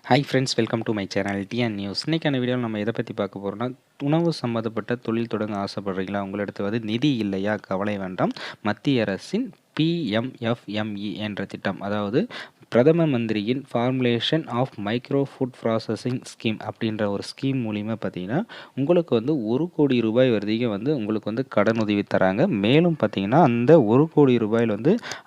Hi friends, welcome to my channel TN news. இன்றைக்கான வீடியோவில் நம்ம எதை பற்றி பார்க்க போகிறோம்னா, உணவு சம்மந்தப்பட்ட தொழில் தொடங்க ஆசைப்படுறீங்களா? உங்களிடத்து நிதி இல்லையா? கவலை வேண்டாம். மத்திய அரசின் பிஎம்எஃப்எம்இ என்ற திட்டம், அதாவது பிரதம மந்திரியின் formulation of micro food processing scheme அப்படின்ற ஒரு ஸ்கீம் மூலிமா பார்த்தீங்கன்னா, உங்களுக்கு 1 கோடி ரூபாய் வரைக்கும் உங்களுக்கு கடனுதவி தராங்க. மேலும் பார்த்தீங்கன்னா, அந்த 1 கோடி ரூபாயில்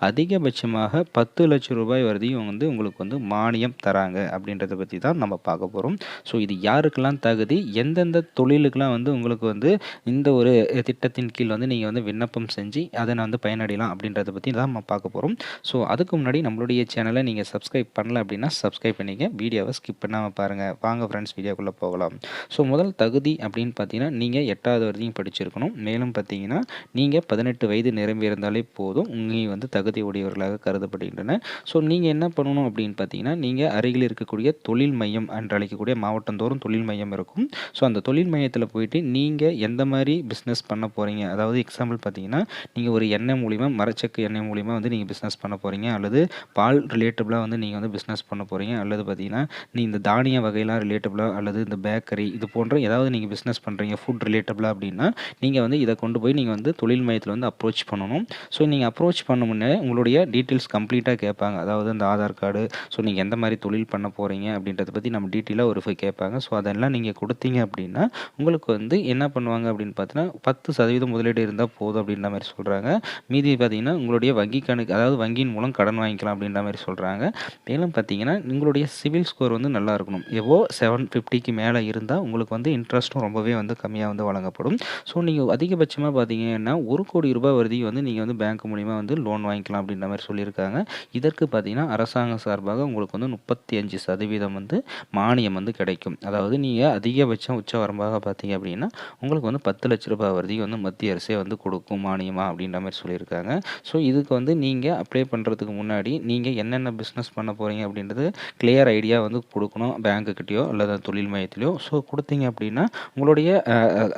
அதிகபட்சமாக 10 லட்சம் ரூபாய் வரையும் உங்களுக்கு மானியம் தராங்க அப்படின்றத பற்றி தான் நம்ம பார்க்க போகிறோம். ஸோ இது யாருக்கெல்லாம் தகுதி, எந்தெந்த தொழிலுக்கெல்லாம் உங்களுக்கு இந்த ஒரு திட்டத்தின் கீழ் நீங்கள் விண்ணப்பம் செஞ்சு அதை பயனடையலாம் அப்படின்றத பற்றி தான் நம்ம பார்க்க போகிறோம். ஸோ அதுக்கு முன்னாடி நம்மளுடைய சேனலை நீங்கள் சப்ஸ்கிரைப் பண்ணல அப்படின்னா சப்ஸ்கிரைப் பண்ணிங்க, வீடியோவை ஸ்கிப் பண்ணாமல் பாருங்கள். வாங்க ஃப்ரெண்ட்ஸ், வீடியோக்குள்ளே போகலாம். ஸோ முதல் தகுதி அப்படின்னு பார்த்தீங்கன்னா, நீங்கள் 8வது வரைக்கும் படிச்சிருக்கணும். மேலும் பார்த்தீங்கன்னா, நீங்கள் 18 வயது நிரம்பியிருந்தாலே போதும், நீங்கள் தகுதி உடையவர்களாக கருதப்படுகின்றன. ஸோ நீங்கள் என்ன பண்ணணும் அப்படின்னு பார்த்தீங்கன்னா, நீங்கள் அருகில் இருக்கக்கூடிய தொழில் மையம் என்று அழைக்கக்கூடிய மாவட்டந்தோறும் தொழில் மையம் இருக்கும். ஸோ அந்த தொழில் மையத்தில் போயிட்டு நீங்கள் எந்த மாதிரி பிஸ்னஸ் பண்ண போகிறீங்க, அதாவது எக்ஸாம்பிள் பார்த்தீங்கன்னா, நீங்கள் ஒரு எண்ணெய் மூலிமா, மரச்செக்கு எண்ணெய் மூலிமா நீங்கள் பிஸ்னஸ் பண்ண போகிறீங்க, அல்லது பால் ரிலேட்டபிளாக நீங்கள் பிஸ்னஸ் பண்ண போகிறீங்க, அல்லது பார்த்தீங்கன்னா இந்த தானிய வகையெல்லாம் ரிலேட்டபிளாக, அல்லது இந்த பேக்கரி இது போன்ற ஏதாவது நீங்கள் பிஸ்னஸ் பண்ணுறீங்க ஃபுட் ரிலேட்டபிளாக அப்படின்னா, நீங்கள் இதை கொண்டு போய் நீங்கள் தொழில் மையத்தில் அப்ரோச் பண்ணணும். ஸோ நீங்கள் அப்ரோச் பண்ண முன்னே உங்களுடைய டீட்டெயில்ஸ் கம்ப்ளீட்டாக கேட்பாங்க. அதாவது இந்த ஆதார் கார்டு, ஸோ நீங்கள் எந்த மாதிரி தொழில் பண்ண போகிறீங்க அப்படின்றத பற்றி நம்ம டீட்டெயிலாக ஒரு கேட்பாங்க. ஸோ அதெல்லாம் நீங்கள் கொடுத்தீங்க அப்படின்னா, உங்களுக்கு என்ன பண்ணுவாங்க அப்படின்னு பார்த்தீங்கன்னா, 10% முதலீடு இருந்தால் போதும் அப்படின்ற மாதிரி சொல்கிறாங்க. மீதி பார்த்தீங்கன்னா, உங்களுடைய வங்கி கணக்கு, அதாவது வங்கியின் மூலம் கடன் வாங்கிக்கலாம் அப்படின்ற மாதிரி சொல்கிறாங்க. மேலும் பார்த்தீங்கன்னா, உங்களுடைய சிவில் ஸ்கோர் நல்லா இருக்கணும். எவ்வளோ 750க்கு மேலே இருந்தால் உங்களுக்கு இன்ட்ரெஸ்ட்டும் ரொம்பவே கம்மியாக வழங்கப்படும். ஸோ நீங்கள் அதிகபட்சமாக பார்த்தீங்கன்னா 1 கோடி ரூபாய் வரையும் நீங்கள் பேங்க் மூலிமா லோன் வாங்கிக்கலாம் அப்படின்ற மாதிரி சொல்லியிருக்காங்க. இதற்கு பார்த்தீங்கன்னா, அரசாங்கம் சார்பாக உங்களுக்கு 35% மானியம் கிடைக்கும். அதாவது நீங்கள் அதிகபட்சம் உச்சவரம்பாக பார்த்தீங்க அப்படின்னா, உங்களுக்கு 10 லட்ச ரூபாய் வரைக்கும் மத்திய அரசே கொடுக்கும் மானியமாக அப்படின்ற மாதிரி சொல்லியிருக்காங்க. ஸோ இதுக்கு நீங்கள் அப்ளை பண்ணுறதுக்கு முன்னாடி நீங்கள் என்னென்ன பிஸ்னஸ் பண்ண போகிறீங்க அப்படின்றது கிளியர் ஐடியா கொடுக்கணும் பேங்க்குக்கிட்டேயோ அல்லது தொழில் மையத்திலையோ. ஸோ கொடுத்தீங்க அப்படின்னா, உங்களுடைய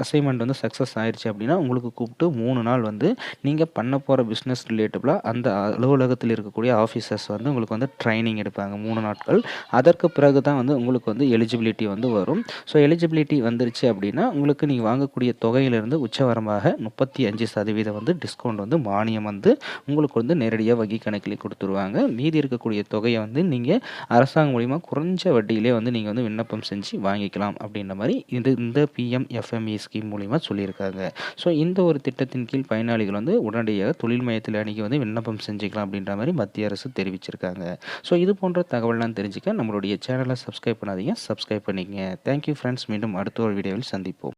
அசைன்மெண்ட் சக்ஸஸ் ஆயிடுச்சு அப்படின்னா, உங்களுக்கு கூப்பிட்டு 3 நாள் நீங்கள் பண்ண போகிற பிஸ்னஸ் ரிலேட்டபிளாக அந்த அலுவலகத்தில் இருக்கக்கூடிய ஆஃபீஸர்ஸ் உங்களுக்கு ட்ரைனிங் எடுப்பாங்க 3 நாட்கள். அதற்கு பிறகு தான் உங்களுக்கு எலிஜிபிலிட்டி வரும். ஸோ எலிஜிபிலிட்டி வந்துருச்சு அப்படின்னா, உங்களுக்கு நீங்கள் வாங்கக்கூடிய தொகையிலிருந்து உச்சவரமாக 35% டிஸ்கவுண்ட் மானியம் உங்களுக்கு நேரடியாக வங்கி கணக்கில் கொடுத்துருவாங்க. மீதி இருக்கக்கூடிய தொகையை நீங்கள் அரசாங்கம் மூலிமா குறைஞ்ச வட்டியிலே நீங்கள் விண்ணப்பம் செஞ்சு வாங்கிக்கலாம் அப்படின்ற மாதிரி இந்த பிஎம்எஃப்எம்இ ஸ்கீம் மூலிமா சொல்லியிருக்காங்க. ஸோ இந்த ஒரு திட்டத்தின் கீழ் பயனாளிகள் உடனடியாக தொழில் மையத்தில் அணுகி விண்ணப்பம் செஞ்சுக்கலாம் அப்படின்ற மாதிரி மத்திய அரசு தெரிவிச்சிருக்காங்க. ஸோ இது போன்ற தகவல்லாம் தெரிஞ்சுக்க நம்மளுடைய சேனலை சப்ஸ்கிரைப் பண்ணாதீங்க, சப்ஸ்கிரைப் பண்ணிக்கங்க. Thank you friends. மீண்டும் அடுத்த ஒரு வீடியோவில் சந்திப்போம்.